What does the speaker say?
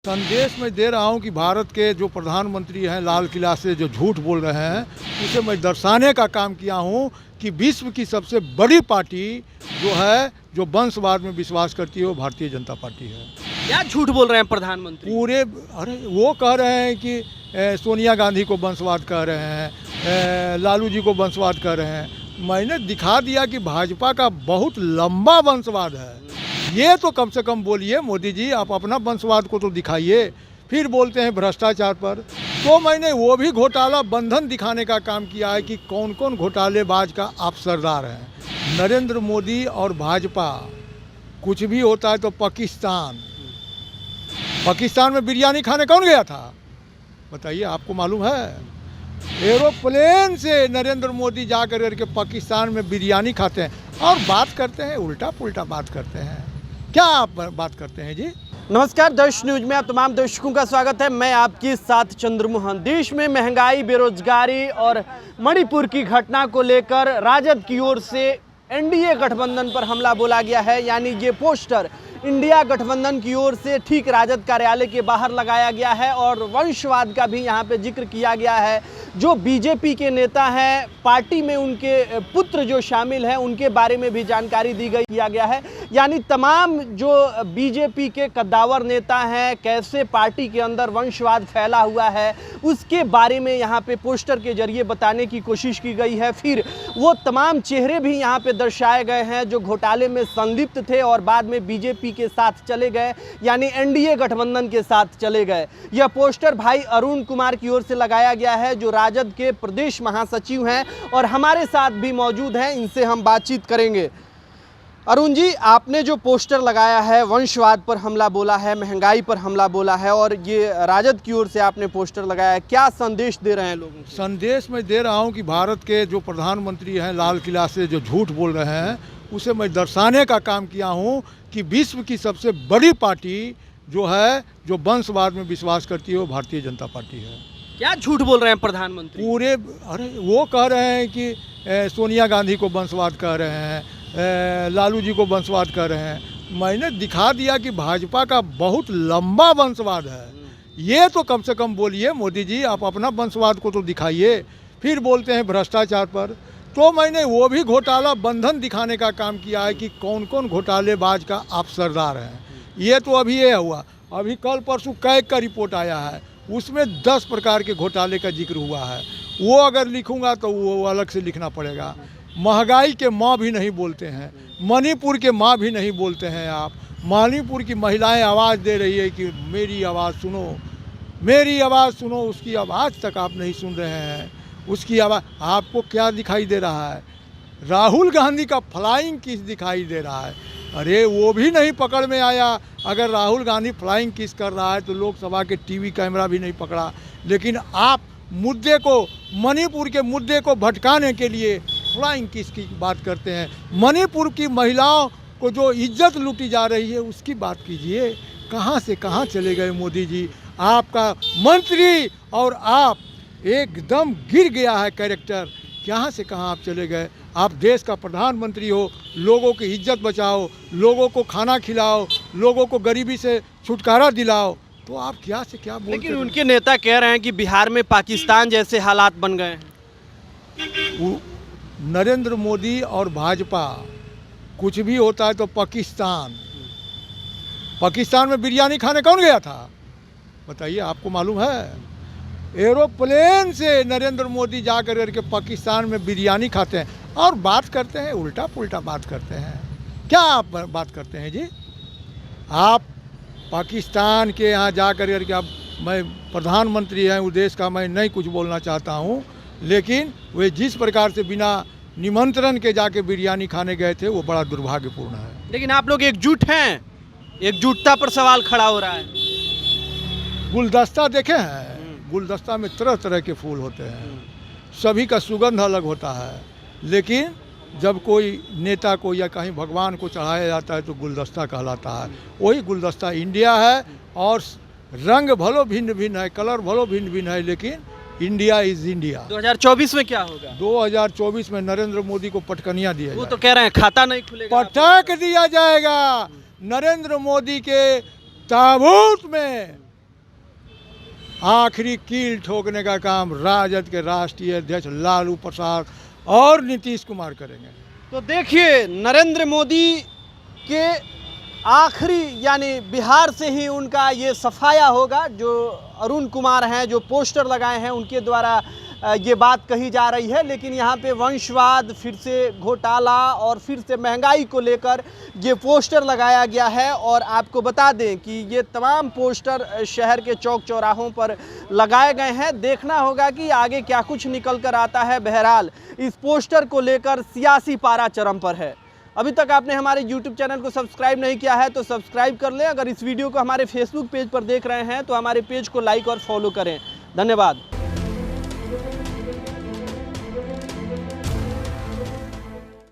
संदेश मैं दे रहा हूं कि भारत के जो प्रधानमंत्री हैं लाल किला से जो झूठ बोल रहे हैं उसे मैं दर्शाने का काम किया हूं कि विश्व की सबसे बड़ी पार्टी जो है जो वंशवाद में विश्वास करती है वो भारतीय जनता पार्टी है। क्या झूठ बोल रहे हैं प्रधानमंत्री? पूरे अरे वो कह रहे हैं कि सोनिया गांधी को वंशवाद कह रहे हैं, लालू जी को वंशवाद कह रहे हैं। मैंने दिखा दिया कि भाजपा का बहुत लंबा वंशवाद है। ये तो कम से कम बोलिए मोदी जी, आप अपना वंशवाद को तो दिखाइए। फिर बोलते हैं भ्रष्टाचार पर, तो मैंने वो भी घोटाला बंधन दिखाने का काम किया है कि कौन कौन घोटालेबाज का आप सरदार हैं। नरेंद्र मोदी और भाजपा कुछ भी होता है तो पाकिस्तान में बिरयानी खाने कौन गया था बताइए, आपको मालूम है? एरोप्लेन से नरेंद्र मोदी जा कर के पाकिस्तान में बिरयानी खाते हैं और बात करते हैं, उल्टा पुल्टा बात करते हैं। क्या आप बात करते हैं जी? नमस्कार, दर्श न्यूज में आप तमाम दर्शकों का स्वागत है। मैं आपके साथ चंद्रमोहन। देश में महंगाई, बेरोजगारी और मणिपुर की घटना को लेकर राजद की ओर से एनडीए गठबंधन पर हमला बोला गया है। यानी ये पोस्टर इंडिया गठबंधन की ओर से ठीक राजद कार्यालय के बाहर लगाया गया है और वंशवाद का भी यहाँ पे जिक्र किया गया है। जो बीजेपी के नेता हैं, पार्टी में उनके पुत्र जो शामिल हैं, उनके बारे में भी जानकारी दी गई किया गया है। यानी तमाम जो बीजेपी के कद्दावर नेता हैं, कैसे पार्टी के अंदर वंशवाद फैला हुआ है, उसके बारे में यहाँ पे पोस्टर के जरिए बताने की कोशिश की गई है। फिर वो तमाम चेहरे भी यहाँ पे दर्शाए गए हैं जो घोटाले में संलिप्त थे और बाद में बीजेपी के साथ चले गए, यानी एनडीए गठबंधन के साथ चले गए। यह पोस्टर भाई अरुण कुमार की ओर से लगाया गया है, जो राजद के प्रदेश महासचिव हैं और हमारे साथ भी मौजूद हैं। इनसे हम बातचीत करेंगे। अरुण जी, आपने जो पोस्टर लगाया है, वंशवाद पर हमला बोला है, महंगाई पर हमला बोला है और ये राजद की ओर से आपने पोस्टर लगाया है, क्या संदेश दे रहे हैं लोगों को? संदेश मैं दे रहा हूं कि भारत के जो प्रधानमंत्री हैं लाल किला से जो झूठ बोल रहे हैं उसे मैं दर्शाने का काम किया हूं कि विश्व की सबसे बड़ी पार्टी जो है जो वंशवाद में विश्वास करती है वो भारतीय जनता पार्टी है। क्या झूठ बोल रहे हैं प्रधानमंत्री? पूरे अरे वो कह रहे हैं कि सोनिया गांधी को वंशवाद कह रहे हैं, लालू जी को वंशवाद कह रहे हैं। मैंने दिखा दिया कि भाजपा का बहुत लंबा वंशवाद है। ये तो कम से कम बोलिए मोदी जी, आप अपना वंशवाद को तो दिखाइए। फिर बोलते हैं भ्रष्टाचार पर, तो मैंने वो भी घोटाला बंधन दिखाने का काम किया है कि कौन कौन घोटालेबाज का आप सरदार हैं। ये तो अभी ये हुआ, अभी कल परसों कैग का रिपोर्ट आया है, उसमें 10 प्रकार के घोटाले का जिक्र हुआ है। वो अगर लिखूंगा तो वो अलग से लिखना पड़ेगा। महंगाई के माँ भी नहीं बोलते हैं, मणिपुर के माँ भी नहीं बोलते हैं आप। मणिपुर की महिलाएं आवाज़ दे रही है कि मेरी आवाज़ सुनो, मेरी आवाज़ सुनो, उसकी आवाज़ तक आप नहीं सुन रहे हैं। उसकी आवाज़ आपको क्या दिखाई दे रहा है? राहुल गांधी का फ्लाइंग किस दिखाई दे रहा है? अरे वो भी नहीं पकड़ में आया। अगर राहुल गांधी फ्लाइंग किस कर रहा है तो लोकसभा के टीवी कैमरा भी नहीं पकड़ा। लेकिन आप मुद्दे को, मणिपुर के मुद्दे को भटकाने के लिए फ्लाइंग किस की बात करते हैं। मणिपुर की महिलाओं को जो इज्जत लूटी जा रही है उसकी बात कीजिए। कहाँ से कहाँ चले गए मोदी जी? आपका मंत्री और आप एकदम गिर गया है कैरेक्टर। कहाँ से कहाँ आप चले गए? आप देश का प्रधानमंत्री हो, लोगों की इज्जत बचाओ, लोगों को खाना खिलाओ, लोगों को गरीबी से छुटकारा दिलाओ, तो आप क्या से क्या बोलते हैं? लेकिन उनके नेता कह रहे हैं कि बिहार में पाकिस्तान जैसे हालात बन गए हैं। नरेंद्र मोदी और भाजपा कुछ भी होता है तो पाकिस्तान में बिरयानी खाने कौन गया था बताइए, आपको मालूम है? एरोप्लेन से नरेंद्र मोदी जा कर के पाकिस्तान में बिरयानी खाते हैं और बात करते हैं, उल्टा पुल्टा बात करते हैं। क्या आप बात करते हैं जी? आप पाकिस्तान के यहाँ जा कर के, अब मैं प्रधानमंत्री हैं उस देश का, मैं नहीं कुछ बोलना चाहता हूँ, लेकिन वे जिस प्रकार से बिना निमंत्रण के जाके बिरयानी खाने गए थे वो बड़ा दुर्भाग्यपूर्ण है। लेकिन आप लोग एकजुट हैं, एकजुटता पर सवाल खड़ा हो रहा है। गुलदस्ता देखे हैं? गुलदस्ता में तरह तरह के फूल होते हैं, सभी का सुगंध अलग होता है, लेकिन जब कोई नेता को या कहीं भगवान को चढ़ाया जाता है तो गुलदस्ता कहलाता है। वही गुलदस्ता इंडिया है और रंग भलो भिन्न भिन्न है, कलर भलो भिन्न भिन्न है, लेकिन इंडिया इज इंडिया। 2024 में क्या होगा? 2024 में नरेंद्र मोदी को पटकनिया दिया वो तो कह रहे हैं खाता नहीं खुलेगा, पटक दिया जाएगा। नरेंद्र मोदी के ताबूत में आखिरी कील ठोकने का काम राजद के राष्ट्रीय अध्यक्ष लालू प्रसाद और नीतीश कुमार करेंगे। तो देखिए, नरेंद्र मोदी के आखिरी यानी बिहार से ही उनका ये सफाया होगा। जो अरुण कुमार हैं, जो पोस्टर लगाए हैं, उनके द्वारा ये बात कही जा रही है। लेकिन यहाँ पे वंशवाद, फिर से घोटाला और फिर से महंगाई को लेकर ये पोस्टर लगाया गया है। और आपको बता दें कि ये तमाम पोस्टर शहर के चौक चौराहों पर लगाए गए हैं। देखना होगा कि आगे क्या कुछ निकल कर आता है। बहरहाल इस पोस्टर को लेकर सियासी पारा चरम पर है। अभी तक आपने हमारे YouTube चैनल को सब्सक्राइब नहीं किया है तो सब्सक्राइब कर लें। अगर इस वीडियो को हमारे Facebook पेज पर देख रहे हैं तो हमारे पेज को लाइक और फॉलो करें। धन्यवाद।